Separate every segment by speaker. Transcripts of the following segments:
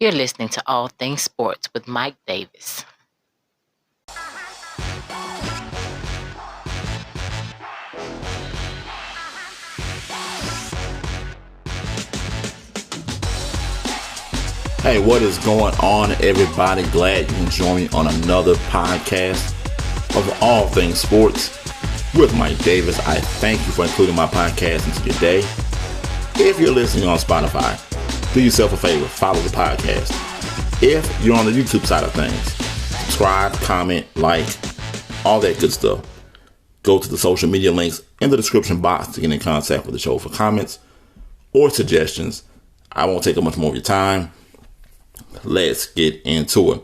Speaker 1: You're listening to All Things Sports with Mike Davis.
Speaker 2: Hey, what is going on, everybody? Glad you can join me on another podcast of All Things Sports with Mike Davis. I thank you for including my podcast into your day. If you're listening on Spotify, do yourself a favor, follow the podcast. If you're on the YouTube side of things, subscribe, comment, like, all that good stuff. Go to the social media links in the description box to get in contact with the show for comments or suggestions. I won't take up much more of your time. Let's get into it.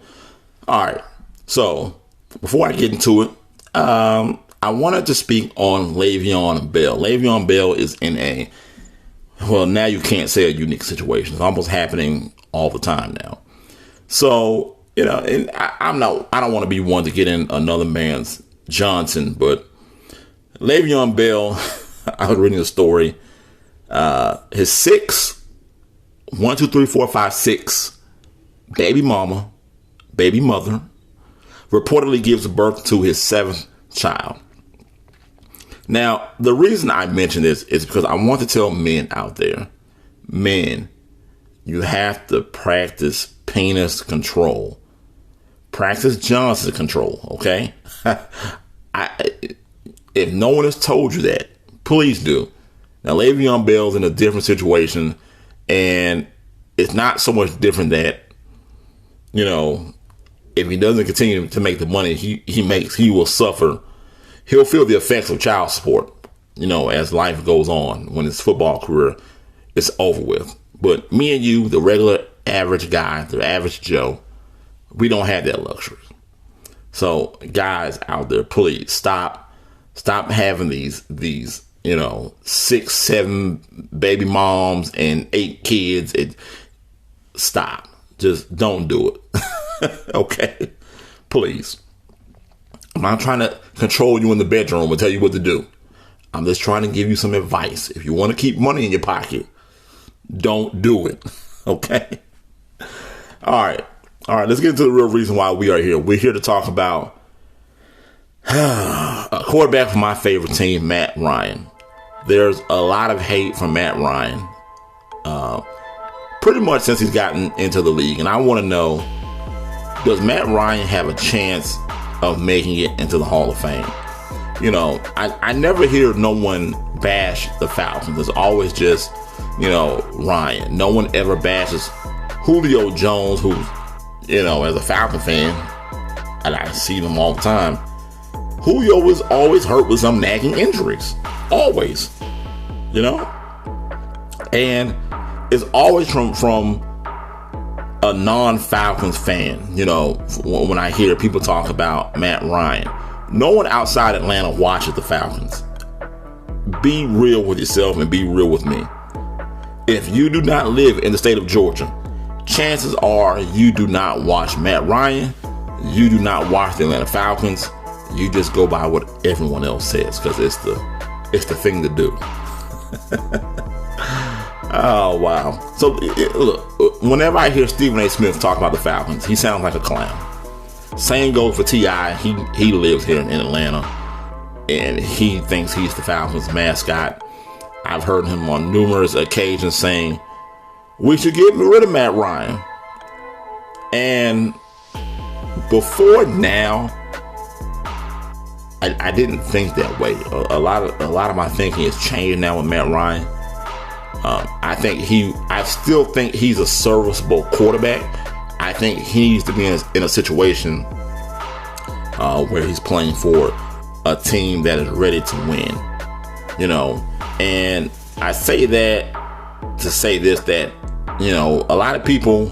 Speaker 2: All right. So before I get into it, I wanted to speak on Le'Veon Bell. Le'Veon Bell is in now you can't say a unique situation. It's almost happening all the time now. So, and I don't want to be one to get in another man's Johnson, but Le'Veon Bell, I was reading a story. His 6 baby mother, reportedly gives birth to his 7th child. Now, the reason I mention this is because I want to tell men out there, you have to practice penis control. Practice Johnson control, okay? If no one has told you that, please do. Now, Le'Veon Bell's in a different situation, and it's not so much different that, if he doesn't continue to make the money he makes, he will suffer. He'll feel the effects of child support, as life goes on when his football career is over with. But me and you, the regular average guy, the average Joe, we don't have that luxury. So guys out there, please stop having these 6, 7 baby moms and 8 kids. Stop. Just don't do it. Okay? Please. I'm not trying to control you in the bedroom and tell you what to do. I'm just trying to give you some advice. If you want to keep money in your pocket, don't do it. Okay? All right. Let's get into the real reason why we are here. We're here to talk about a quarterback for my favorite team, Matt Ryan. There's a lot of hate from Matt Ryan. Pretty much since he's gotten into the league. And I want to know, does Matt Ryan have a chance of making it into the Hall of Fame? I never hear no one bash the Falcons. It's always just, Ryan. No one ever bashes Julio Jones, who's, as a Falcon fan, and I see them all the time. Julio was always hurt with some nagging injuries. Always. And it's always from a non-Falcons fan, when I hear people talk about Matt Ryan. No one outside Atlanta watches the Falcons. Be real with yourself and be real with me. If you do not live in the state of Georgia, chances are you do not watch Matt Ryan. You do not watch the Atlanta Falcons. You just go by what everyone else says because it's the thing to do. Oh, wow. So, look, whenever I hear Stephen A. Smith talk about the Falcons, he sounds like a clown. Same goes for T.I. He lives here in Atlanta, and he thinks he's the Falcons mascot. I've heard him on numerous occasions saying, we should get rid of Matt Ryan. And before now, I didn't think that way. A lot of my thinking has changed now with Matt Ryan. I still think he's a serviceable quarterback. I think he needs to be in a situation where he's playing for a team that is ready to win. And I say that to say this, that, a lot of people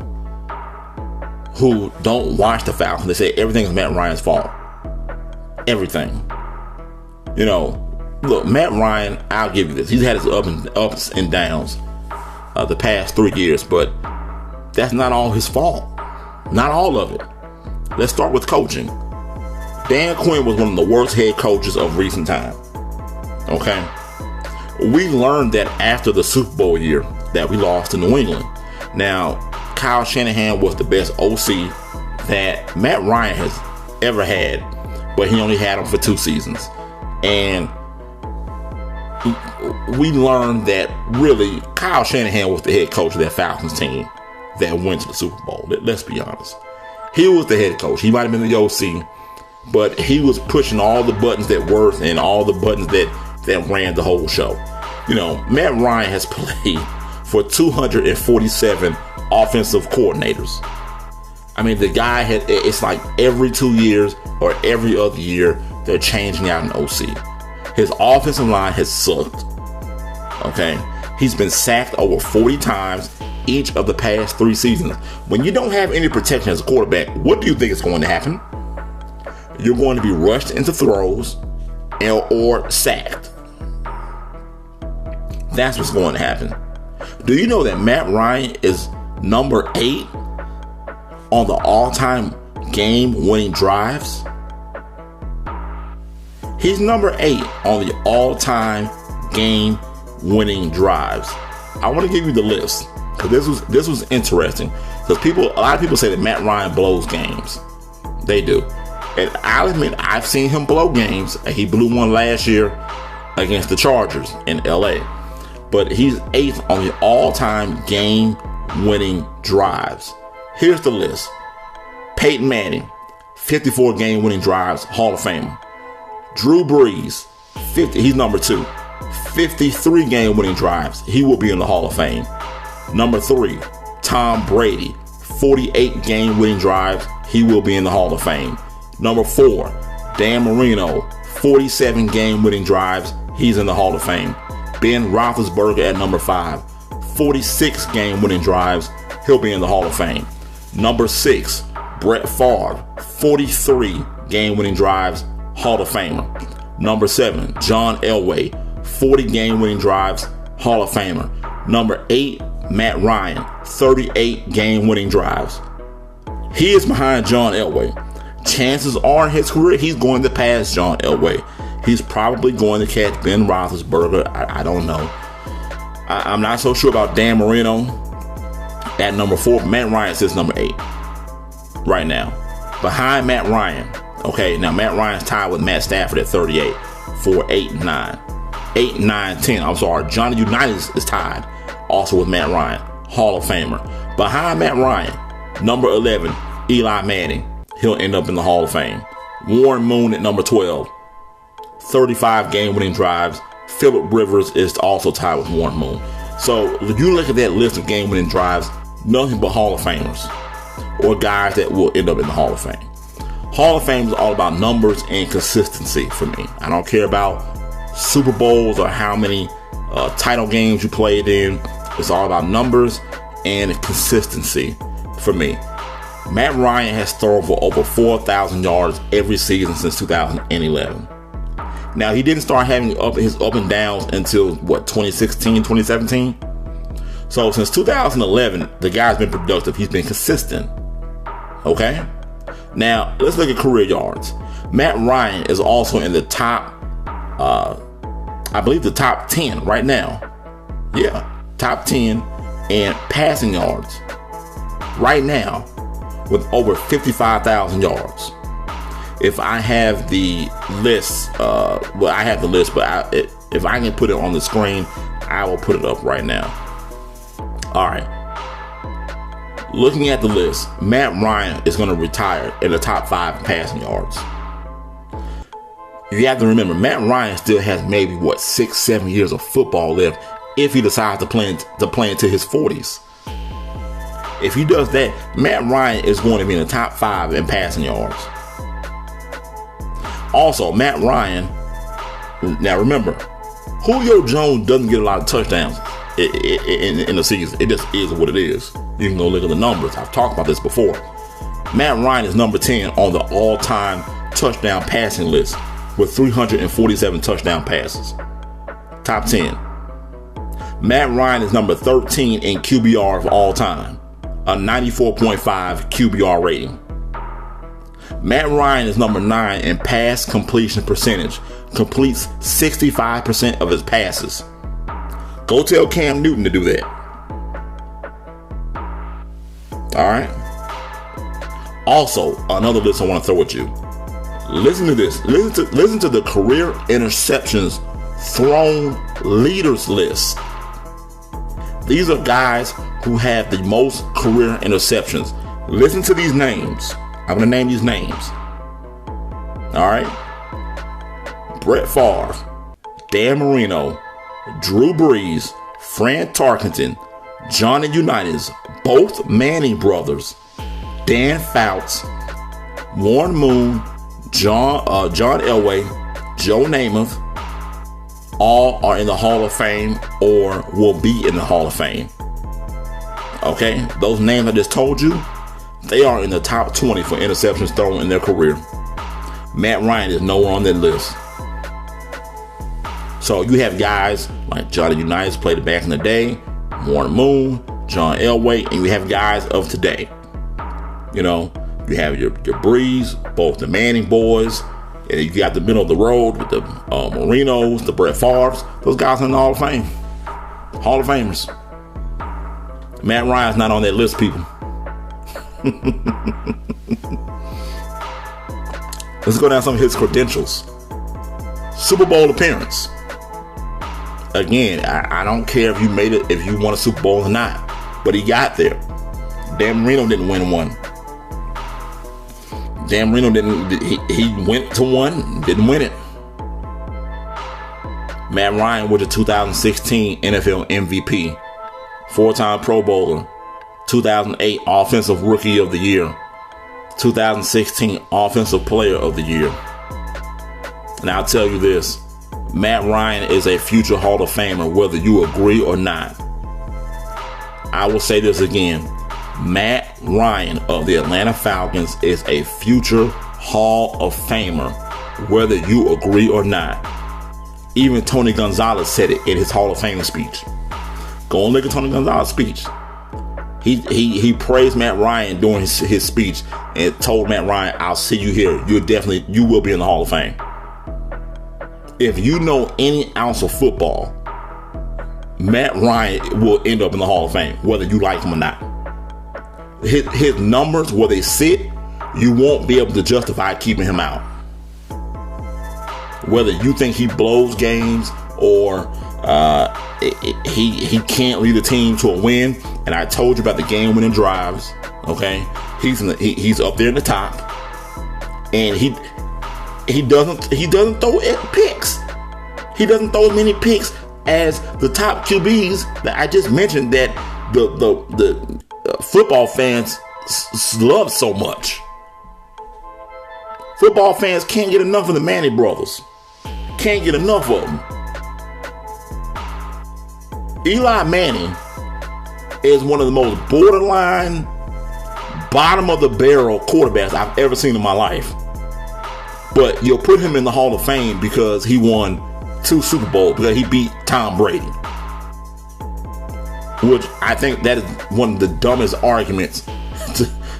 Speaker 2: who don't watch the Falcons, they say everything is Matt Ryan's fault. Everything. Look, Matt Ryan, I'll give you this. He's had his ups and downs the past 3 years, but that's not all his fault. Not all of it. Let's start with coaching. Dan Quinn was one of the worst head coaches of recent time. Okay? We learned that after the Super Bowl year that we lost to New England. Now, Kyle Shanahan was the best OC that Matt Ryan has ever had, but he only had him for 2 seasons. And we learned that really Kyle Shanahan was the head coach of that Falcons team that went to the Super Bowl. Let's be honest. He was the head coach. He might have been the OC, but he was pushing all the buttons that worked and all the buttons that ran the whole show. You know, Matt Ryan has played for 247 offensive coordinators. I mean, the guy it's like every 2 years or every other year, they're changing out an OC. His offensive line has sucked. Okay? He's been sacked over 40 times each of the past 3 seasons. When you don't have any protection as a quarterback, what do you think is going to happen? You're going to be rushed into throws or sacked. That's what's going to happen. Do you know that Matt Ryan is number 8 on the all-time game-winning drives? He's number 8 on the all-time game-winning drives. I want to give you the list because this was interesting. Because a lot of people say that Matt Ryan blows games. They do, and I'll admit I've seen him blow games. He blew one last year against the Chargers in LA. But he's 8th on the all-time game-winning drives. Here's the list. Peyton Manning, 54 game-winning drives, Hall of Famer. Drew Brees, 50. He's number 2. 53 game-winning drives. He will be in the Hall of Fame. Number 3, Tom Brady, 48 game-winning drives. He will be in the Hall of Fame. Number 4, Dan Marino, 47 game-winning drives. He's in the Hall of Fame. Ben Roethlisberger at number 5, 46 game-winning drives. He'll be in the Hall of Fame. Number 6, Brett Favre, 43 game-winning drives, Hall of Famer. Number 7, John Elway, 40 game-winning drives, Hall of Famer. Number 8, Matt Ryan, 38 game-winning drives. He is behind John Elway. Chances are in his career he's going to pass John Elway. He's probably going to catch Ben Roethlisberger. I don't know. I'm not so sure about Dan Marino at number 4. Matt Ryan sits number 8 right now. Behind Matt Ryan. Okay, now Matt Ryan's tied with Matt Stafford at 38 for 8 and 9. 8, 9, 10. I'm sorry. Johnny Unitas is tied also with Matt Ryan. Hall of Famer. Behind Matt Ryan, number 11, Eli Manning. He'll end up in the Hall of Fame. Warren Moon at number 12. 35 game-winning drives. Phillip Rivers is also tied with Warren Moon. So if you look at that list of game-winning drives, nothing but Hall of Famers or guys that will end up in the Hall of Fame. Hall of Fame is all about numbers and consistency for me. I don't care about Super Bowls or how many title games you played in. It's all about numbers and consistency for me. Matt Ryan has thrown for over 4,000 yards every season since 2011. Now, he didn't start having his up and downs until, 2016, 2017? So, since 2011, the guy's been productive. He's been consistent. Okay? Now, let's look at career yards. Matt Ryan is also in the top, I believe the top 10 right now. Yeah, top 10 in passing yards right now with over 55,000 yards. If I have the list, I have the list, but if I can put it on the screen, I will put it up right now. All right. Looking at the list, Matt Ryan is going to retire in the top 5 in passing yards. You have to remember, Matt Ryan still has maybe 6-7 years of football left if he decides to play into his 40s. If he does that, Matt Ryan is going to be in the top 5 in passing yards. Also, Matt Ryan, now remember, Julio Jones doesn't get a lot of touchdowns in the season. It just is what it is. You can go look at the numbers. I've talked about this before. Matt Ryan is number 10 on the all-time touchdown passing list with 347 touchdown passes. Top 10. Matt Ryan is number 13 in QBR of all time, a 94.5 QBR rating. Matt Ryan is number 9 in pass completion percentage, completes 65% of his passes. Go tell Cam Newton to do that. All right. Also, another list I want to throw at you. Listen to this. Listen to the career interceptions thrown leaders list. These are guys who have the most career interceptions. Listen to these names. I'm going to name these names. All right. Brett Favre, Dan Marino, Drew Brees, Fran Tarkenton, Johnny Unitas, both Manning brothers, Dan Fouts, Warren Moon, John Elway, Joe Namath, all are in the Hall of Fame or will be in the Hall of Fame. Okay, those names I just told you, they are in the top 20 for interceptions thrown in their career. Matt Ryan is nowhere on that list. So you have guys like Johnny Unitas played it back in the day, Warren Moon, John Elway, and you have guys of today. You know, you have your Breeze, both the Manning boys, and you got the middle of the road with the Marinos, the Brett Favres. Those guys are in the Hall of Fame. Hall of Famers. Matt Ryan's not on that list, people. Let's go down some of his credentials. Super Bowl appearance. Again, I don't care if you made it, if you won a Super Bowl or not, but he got there. Dan Marino didn't win one. Dan Marino didn't. He went to one, didn't win it. Matt Ryan was a 2016 NFL MVP, 4-time Pro Bowler, 2008 Offensive Rookie of the Year, 2016 Offensive Player of the Year. And I'll tell you this, Matt Ryan is a future Hall of Famer, whether you agree or not. I will say this again. Matt Ryan of the Atlanta Falcons is a future Hall of Famer, whether you agree or not. Even Tony Gonzalez said it in his Hall of Fame speech. Go and look at Tony Gonzalez's speech. He praised Matt Ryan during his speech and told Matt Ryan, "I'll see you here. You will be in the Hall of Fame." If you know any ounce of football, Matt Ryan will end up in the Hall of Fame, whether you like him or not. His numbers, where they sit, you won't be able to justify keeping him out. Whether you think he blows games or he can't lead a team to a win, and I told you about the game-winning drives. Okay, he's up there in the top, and he doesn't throw picks. He doesn't throw as many picks as the top QBs that I just mentioned that the football fans love so much. Football fans can't get enough of the Manning brothers. Can't get enough of them. Eli Manning is one of the most borderline, bottom of the barrel quarterbacks I've ever seen in my life. But you'll put him in the Hall of Fame because he won 2 Super Bowls, because he beat Tom Brady. Which I think that is one of the dumbest arguments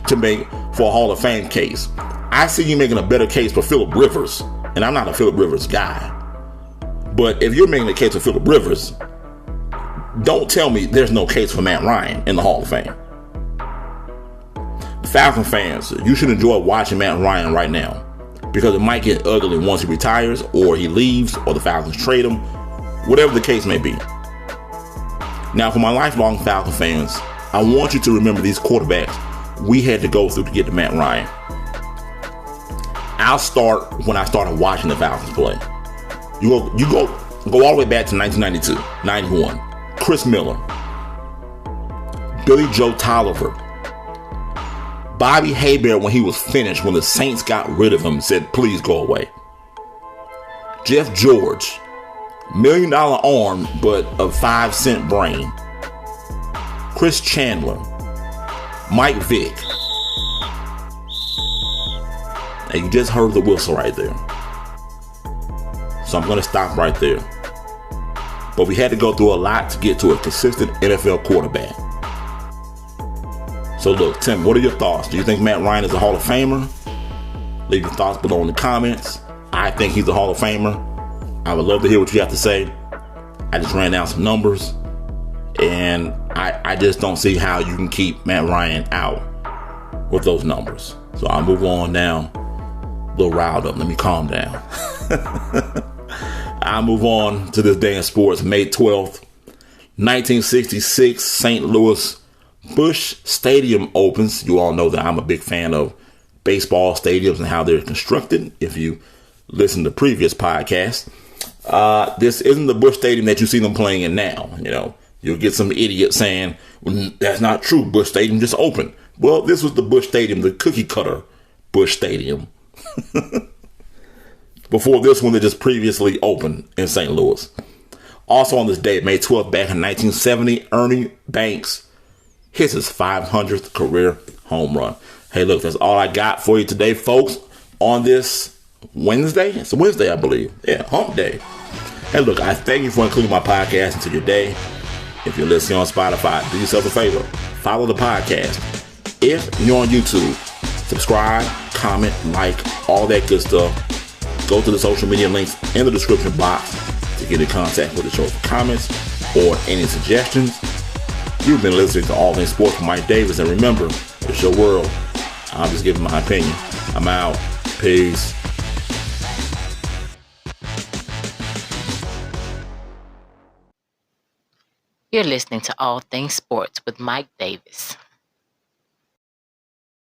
Speaker 2: to make for a Hall of Fame case. I see you making a better case for Phillip Rivers, and I'm not a Phillip Rivers guy. But if you're making a case for Phillip Rivers, don't tell me there's no case for Matt Ryan in the Hall of Fame. Falcon fans, you should enjoy watching Matt Ryan right now, because it might get ugly once he retires, or he leaves, or the Falcons trade him, whatever the case may be. Now, for my lifelong Falcon fans, I want you to remember these quarterbacks we had to go through to get to Matt Ryan. I'll start when I started watching the Falcons play. You go all the way back to 1992, 91. Chris Miller, Billy Joe Tolliver, Bobby Hebert when he was finished, when the Saints got rid of him, said, "Please go away." Jeff George, $1 million arm, but a 5-cent brain. Chris Chandler, Mike Vick. And you just heard the whistle right there. So I'm going to stop right there. But we had to go through a lot to get to a consistent NFL quarterback. So look, Tim, what are your thoughts? Do you think Matt Ryan is a Hall of Famer? Leave your thoughts below in the comments. I think he's a Hall of Famer. I would love to hear what you have to say. I just ran down some numbers, and I just don't see how you can keep Matt Ryan out with those numbers. So I'll move on now. A little riled up. Let me calm down. I'll move on to this day in sports. May 12th, 1966, St. Louis Busch Stadium opens. You all know that I'm a big fan of baseball stadiums and how they're constructed. If you listen to previous podcasts, this isn't the Busch Stadium that you see them playing in now. You know, you'll get some idiot saying, well, that's not true. Busch Stadium just opened. Well, this was the Busch Stadium, the cookie cutter Busch Stadium. Before this one that just previously opened in St. Louis. Also on this date, May 12th, back in 1970, Ernie Banks hits his 500th career home run. Hey, look, that's all I got for you today, folks, on this Wednesday. It's a Wednesday, I believe. Yeah, hump day. Hey, look, I thank you for including my podcast into your day. If you're listening on Spotify, do yourself a favor. Follow the podcast. If you're on YouTube, subscribe, comment, like, all that good stuff. Go to the social media links in the description box to get in contact with the show for comments or any suggestions. You've been listening to All Things Sports with Mike Davis, and remember, it's your world. I'm just giving my opinion. I'm out. Peace.
Speaker 1: You're listening to All Things Sports with Mike Davis.